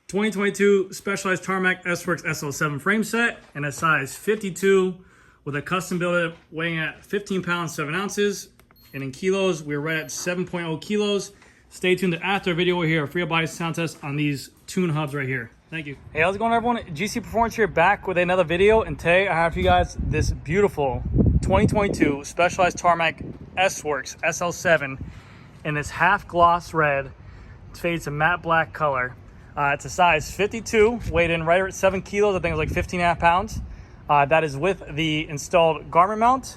2022 Specialized Tarmac S-Works SL7 frame set in a size 52 with a custom build weighing at 15 pounds, 7 ounces. And in kilos, we're right at 7.0 kilos. Stay tuned to after video. We're here, a free body sound test on these tune hubs right here. Thank you. Hey, how's it going, everyone? GC Performance here, back with another video. And today I have for you guys this beautiful 2022 Specialized Tarmac S-Works SL7 in this half gloss red. It fades to matte black color. It's a size 52, weighed in right at 7 kilos. I think it was like 15.5 pounds. That is with the installed garment mount,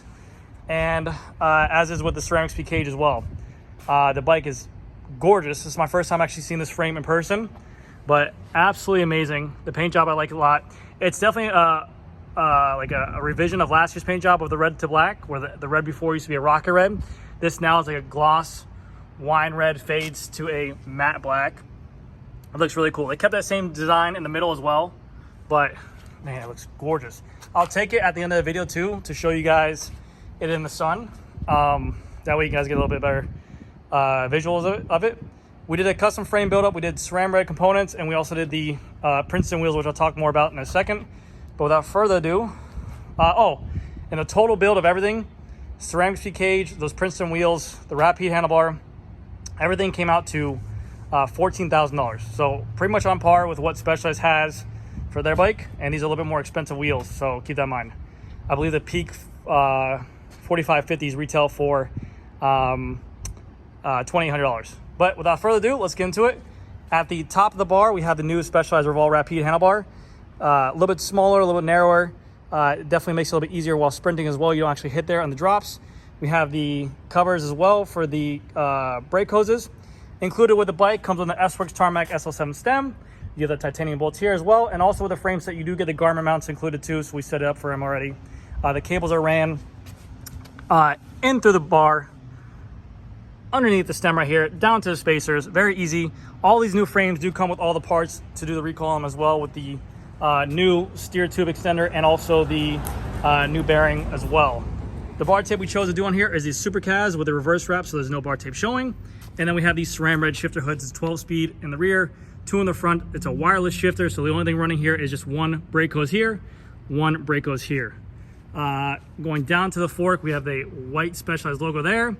and as is with the ceramic speed cage as well. The bike is gorgeous. This is my first time actually seeing this frame in person, but absolutely amazing. The paint job, I like it a lot. It's definitely like a revision of last year's paint job of the red to black, where the red before used to be a rocket red. This now is like a gloss wine red, fades to a matte black. It looks really cool. They kept that same design in the middle as well, but man, it looks gorgeous. I'll take it at the end of the video too to show you guys it in the sun. That way you guys get a little bit better visuals of it. We did a custom frame build up. We did Sram red components, and we also did the Princeton wheels, which I'll talk more about in a second. But without further ado, in the total build of everything, ceramic speed cage, those Princeton wheels, the wrap heat handlebar, everything came out to $14,000. So pretty much on par with what Specialized has for their bike, and these are a little bit more expensive wheels, so keep that in mind. I believe the Peak 4550s retail for $2,800. But without further ado, let's get into it. At the top of the bar, we have the new Specialized Revolve Wrap Heat handlebar. A little bit smaller, a little bit narrower. It definitely makes it a little bit easier while sprinting as well. You don't actually hit there on the drops. We have the covers as well for the brake hoses. Included with the bike comes on the S-Works Tarmac SL7 stem. You have the titanium bolts here as well, and also with the frame set, you do get the garment mounts included too, so we set it up for him already. The cables are ran in through the bar, underneath the stem right here, down to the spacers. Very easy. All these new frames do come with all the parts to do the recall on them as well, with the new steer tube extender and also the new bearing as well. The bar tape we chose to do on here is the Super Cas with the reverse wrap, so there's no bar tape showing. And then we have these Sram red shifter hoods. It's 12 speed in the rear, 2 in the front. It's a wireless shifter, so the only thing running here is just one brake hose here, one brake hose here. Going down to the fork, we have the white Specialized logo there,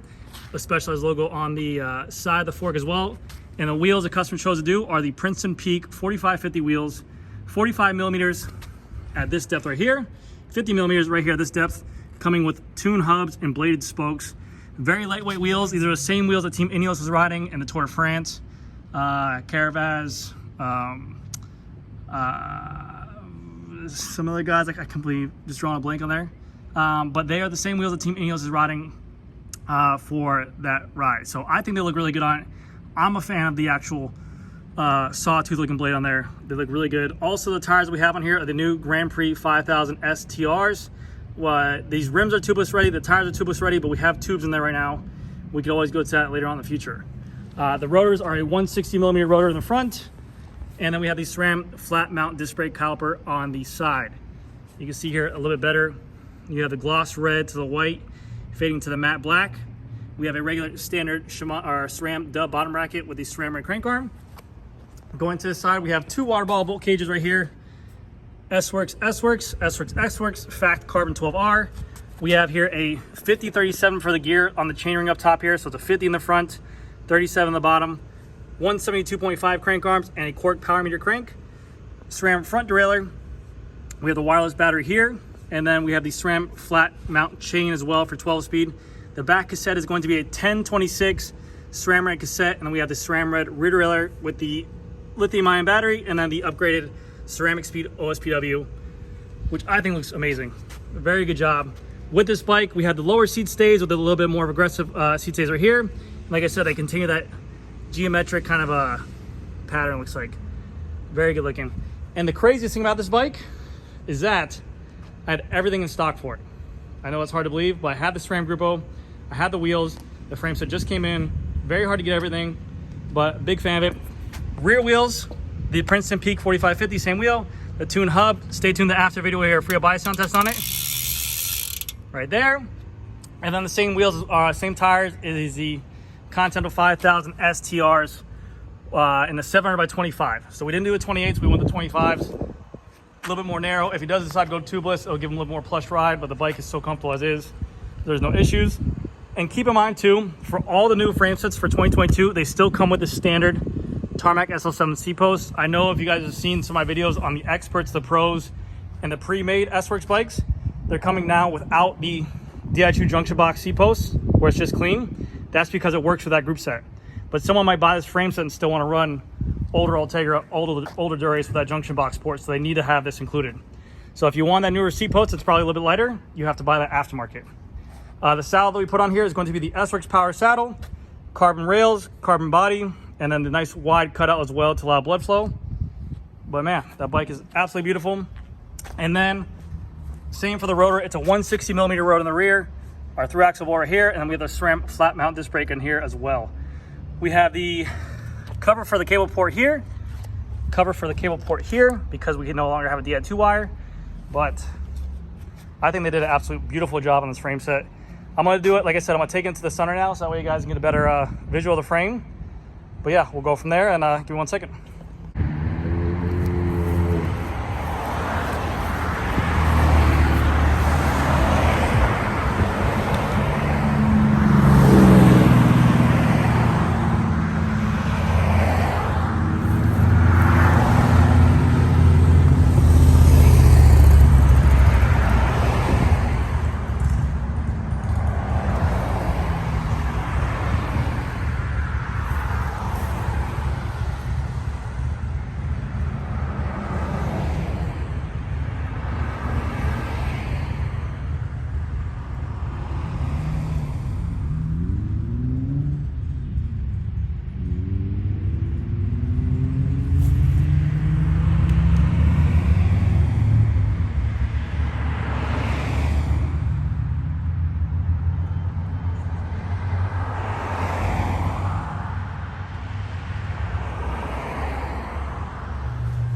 the Specialized logo on the side of the fork as well. And the wheels the customer chose to do are the Princeton Peak 4550 wheels, 45 millimeters at this depth right here, 50 millimeters right here at this depth, coming with tune hubs and bladed spokes. Very lightweight wheels. These are the same wheels that Team Ineos is riding in the Tour de France, Caravaz, some other guys. I completely just drawing a blank on there. But they are the same wheels that Team Ineos is riding for that ride. So I think they look really good on it. I'm a fan of the actual sawtooth looking blade on there. They look really good. Also, the tires we have on here are the new Grand Prix 5000 STRs. These rims are tubeless ready, the tires are tubeless ready, but we have tubes in there right now. We could always go to that later on in the future. The rotors are a 160 millimeter rotor in the front, and then we have the Sram flat mount disc brake caliper on the side. You can see here a little bit better. You have the gloss red to the white, fading to the matte black. We have a regular standard Sram dub bottom bracket with the Sram red crank arm. Going to the side, we have 2 water bottle bolt cages right here. S-Works, S-Works, S-Works, S-Works, Fact Carbon 12R. We have here a 50-37 for the gear on the chainring up top here. So it's a 50 in the front, 37 in the bottom, 172.5 crank arms, and a cork power meter crank. SRAM front derailleur. We have the wireless battery here. And then we have the SRAM flat mount chain as well for 12 speed. The back cassette is going to be a 1026 SRAM red cassette. And then we have the SRAM red rear derailleur with the lithium ion battery, and then the upgraded ceramic speed OSPW, which I think looks amazing. Very good job. With this bike, we have the lower seat stays with a little bit more of aggressive seat stays right here. Like I said, they continue that geometric kind of a pattern, looks like. Very good looking. And the craziest thing about this bike is that I had everything in stock for it. I know it's hard to believe, but I had the SRAM Grupo, I had the wheels, the frame set just came in. Very hard to get everything, but big fan of it. Rear wheels, the Princeton Peak 4550, same wheel. The tune hub, stay tuned to after video here, free buy sound test on it. Right there. And then the same wheels, same tires, is the Continental 5000 STRs in the 700 by 25. So we didn't do the 28s, we went the 25s. A little bit more narrow. If he does decide to go tubeless, it'll give him a little more plush ride, but the bike is so comfortable as is. There's no issues. And keep in mind too, for all the new frame sets for 2022, they still come with the standard Tarmac SL7 C-post. I know if you guys have seen some of my videos on the experts, the pros, and the pre-made S-Works bikes, they're coming now without the Di2 junction box C-post, where it's just clean. That's because it works for that group set. But someone might buy this frame set and still want to run older Ultegra, older Durace with that junction box port, so they need to have this included. So if you want that newer C-post, it's probably a little bit lighter, you have to buy that aftermarket. The saddle that we put on here is going to be the S-Works Power saddle, carbon rails, carbon body, and then the nice wide cutout as well to allow blood flow. But man, that bike is absolutely beautiful. And then same for the rotor. It's a 160 millimeter rotor in the rear, our through axle bore here, and then we have the Sram flat mount disc brake in here as well. We have the cover for the cable port here, cover for the cable port here, because we can no longer have a Di2 wire. But I think they did an absolute beautiful job on this frame set. I'm gonna do it, like I said, I'm gonna take it into the sun right now, so that way you guys can get a better visual of the frame. But yeah, we'll go from there, and give me 1 second.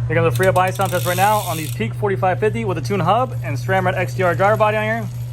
Here comes the free up body sound test right now on these Peak 4550 with a tune hub and SRAM Red XDR driver body on here.